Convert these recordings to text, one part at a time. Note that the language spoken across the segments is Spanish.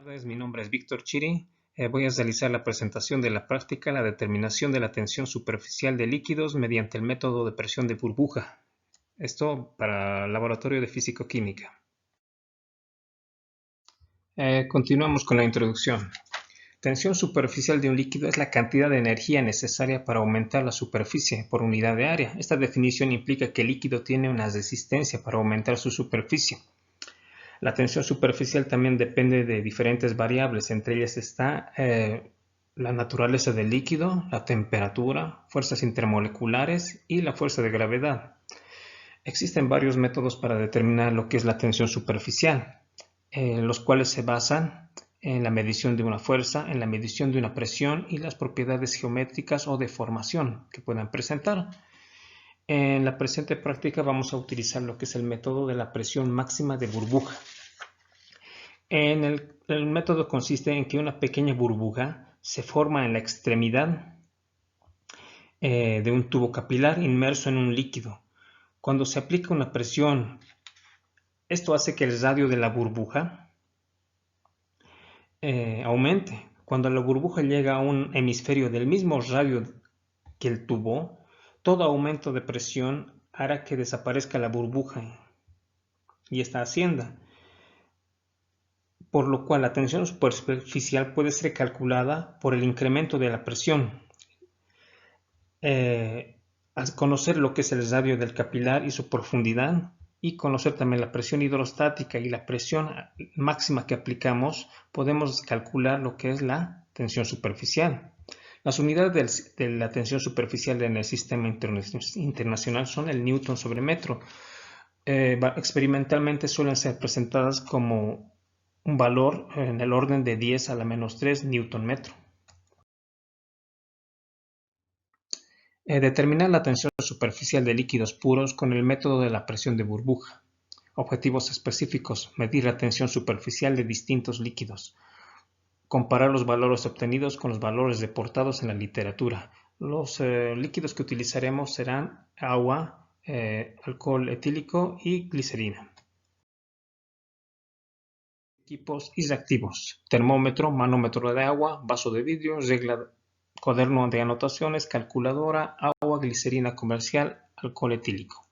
Tardes, mi nombre es Víctor Chiri. Voy a realizar la presentación de la práctica, la determinación de la tensión superficial de líquidos mediante el método de presión de burbuja. Esto para el laboratorio de físico-química. Continuamos con la introducción. Tensión superficial de un líquido es la cantidad de energía necesaria para aumentar la superficie por unidad de área. Esta definición implica que el líquido tiene una resistencia para aumentar su superficie. La tensión superficial también depende de diferentes variables, entre ellas está la naturaleza del líquido, la temperatura, fuerzas intermoleculares y la fuerza de gravedad. Existen varios métodos para determinar lo que es la tensión superficial, los cuales se basan en la medición de una fuerza, en la medición de una presión y las propiedades geométricas o de formación que puedan presentar. En la presente práctica vamos a utilizar lo que es el método de la presión máxima de burbuja. El método consiste en que una pequeña burbuja se forma en la extremidad de un tubo capilar inmerso en un líquido. Cuando se aplica una presión, esto hace que el radio de la burbuja aumente. Cuando la burbuja llega a un hemisferio del mismo radio que el tubo, todo aumento de presión hará que desaparezca la burbuja y esta ascienda, por lo cual la tensión superficial puede ser calculada por el incremento de la presión. Al conocer lo que es el radio del capilar y su profundidad, y conocer también la presión hidrostática y la presión máxima que aplicamos, podemos calcular lo que es la tensión superficial. Las unidades de la tensión superficial en el sistema internacional son el newton sobre metro. Experimentalmente suelen ser presentadas como un valor en el orden de 10 a la menos 3 newton metro. Determinar la tensión superficial de líquidos puros con el método de la presión de burbuja. Objetivos específicos: medir la tensión superficial de distintos líquidos. Comparar los valores obtenidos con los valores reportados en la literatura. Los líquidos que utilizaremos serán agua, alcohol etílico y glicerina. Equipos y reactivos: termómetro, manómetro de agua, vaso de vidrio, regla, cuaderno de anotaciones, calculadora, agua, glicerina comercial, alcohol etílico.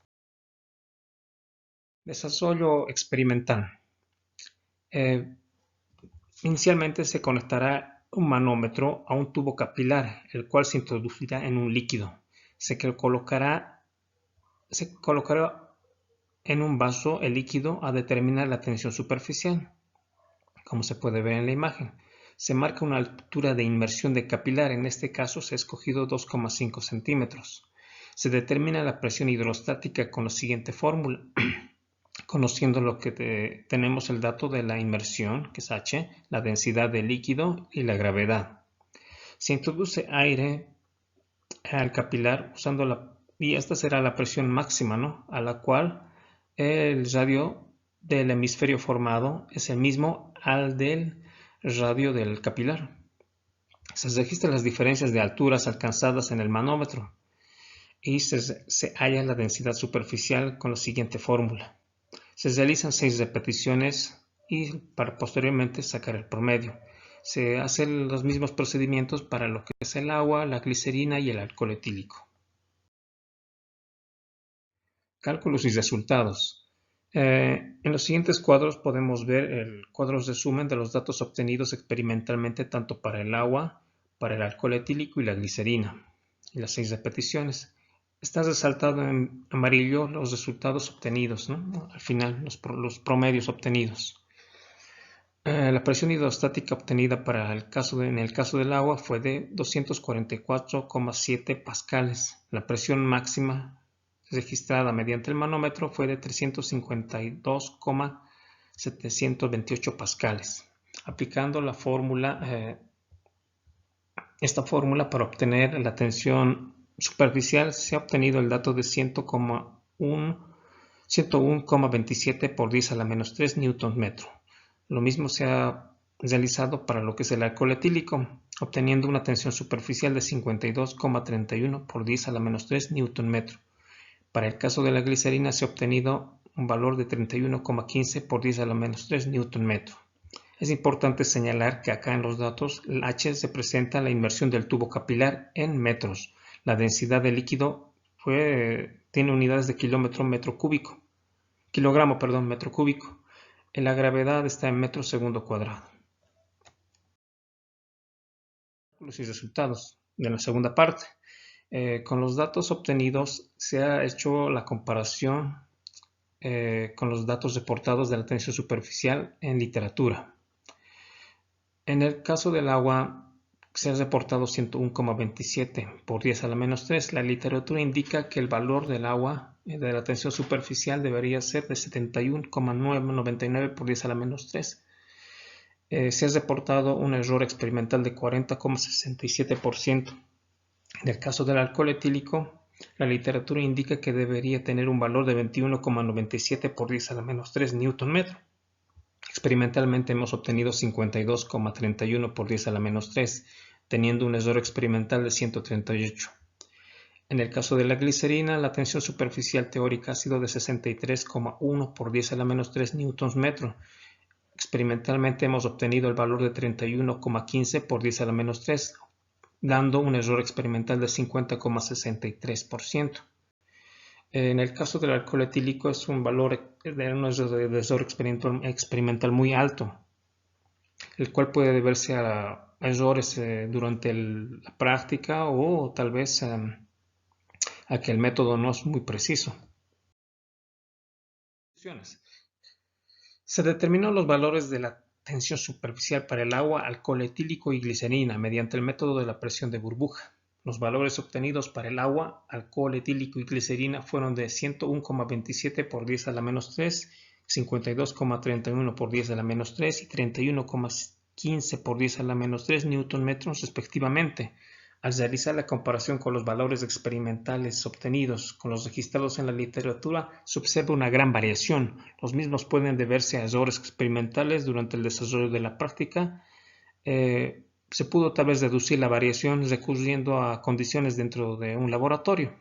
Desarrollo experimental. Inicialmente se conectará un manómetro a un tubo capilar, el cual se introducirá en un líquido. Se colocará en un vaso el líquido a determinar la tensión superficial, como se puede ver en la imagen. Se marca una altura de inmersión de capilar, en este caso se ha escogido 2,5 centímetros. Se determina la presión hidrostática con la siguiente fórmula. Conociendo lo que tenemos el dato de la inmersión, que es H, la densidad del líquido y la gravedad. Se introduce aire al capilar y esta será la presión máxima, ¿no?, a la cual el radio del hemisferio formado es el mismo al del radio del capilar. Se registran las diferencias de alturas alcanzadas en el manómetro y se halla la densidad superficial con la siguiente fórmula. Se realizan 6 repeticiones y para posteriormente sacar el promedio. Se hacen los mismos procedimientos para lo que es el agua, la glicerina y el alcohol etílico. Cálculos y resultados. En los siguientes cuadros podemos ver el cuadro resumen de los datos obtenidos experimentalmente tanto para el agua, para el alcohol etílico y la glicerina, y las 6 repeticiones. Está resaltado en amarillo los resultados obtenidos, ¿no?, al final, los promedios obtenidos. La presión hidrostática obtenida en el caso del agua fue de 244,7 pascales. La presión máxima registrada mediante el manómetro fue de 352,728 pascales. Aplicando esta fórmula para obtener la tensión superficial, se ha obtenido el dato de 101,27 por 10 a la menos 3 newton metro. Lo mismo se ha realizado para lo que es el alcohol etílico, obteniendo una tensión superficial de 52,31 por 10 a la menos 3 newton metro. Para el caso de la glicerina se ha obtenido un valor de 31,15 por 10 a la menos 3 newton metro. Es importante señalar que acá en los datos el H se presenta la inmersión del tubo capilar en metros. La densidad del líquido tiene unidades de metro cúbico. La gravedad está en metro segundo cuadrado. Y resultados de la segunda parte. Con los datos obtenidos se ha hecho la comparación con los datos reportados de la tensión superficial en literatura. En el caso del agua se ha reportado 101,27 por 10 a la menos 3. La literatura indica que el valor del agua de la tensión superficial debería ser de 71,999 por 10 a la menos 3. Se ha reportado un error experimental de 40,67%. En el caso del alcohol etílico, la literatura indica que debería tener un valor de 21,97 por 10 a la menos 3 Nm. Experimentalmente hemos obtenido 52,31 por 10 a la menos 3, teniendo un error experimental de 138. En el caso de la glicerina, la tensión superficial teórica ha sido de 63,1 por 10 a la menos 3 Nm. Experimentalmente hemos obtenido el valor de 31,15 por 10 a la menos 3, dando un error experimental de 50,63%. En el caso del alcohol etílico es un valor de error experimental muy alto, el cual puede deberse a errores durante la práctica o tal vez a que el método no es muy preciso. Se determinaron los valores de la tensión superficial para el agua, alcohol etílico y glicerina mediante el método de la presión de burbuja. Los valores obtenidos para el agua, alcohol etílico y glicerina fueron de 101,27 por 10 a la menos 3, 52,31 por 10 a la menos 3 y 31,15 por 10 a la menos 3 Nm respectivamente. Al realizar la comparación con los valores experimentales obtenidos con los registrados en la literatura, se observa una gran variación. Los mismos pueden deberse a errores experimentales durante el desarrollo de la práctica. Se pudo tal vez reducir la variación recurriendo a condiciones dentro de un laboratorio.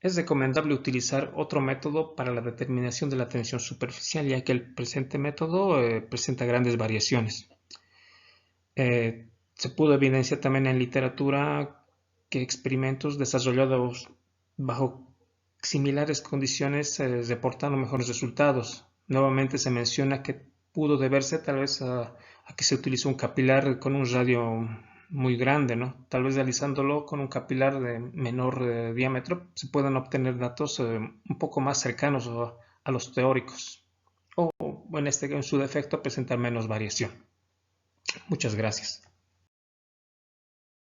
Es recomendable utilizar otro método para la determinación de la tensión superficial, ya que el presente método presenta grandes variaciones. Se pudo evidenciar también en literatura que experimentos desarrollados bajo similares condiciones reportaron mejores resultados. Nuevamente se menciona que pudo deberse tal vez a que se utilizó un capilar con un radio muy grande, ¿no? Tal vez realizándolo con un capilar de menor diámetro se puedan obtener datos un poco más cercanos a los teóricos o en su defecto presentar menos variación. Muchas gracias.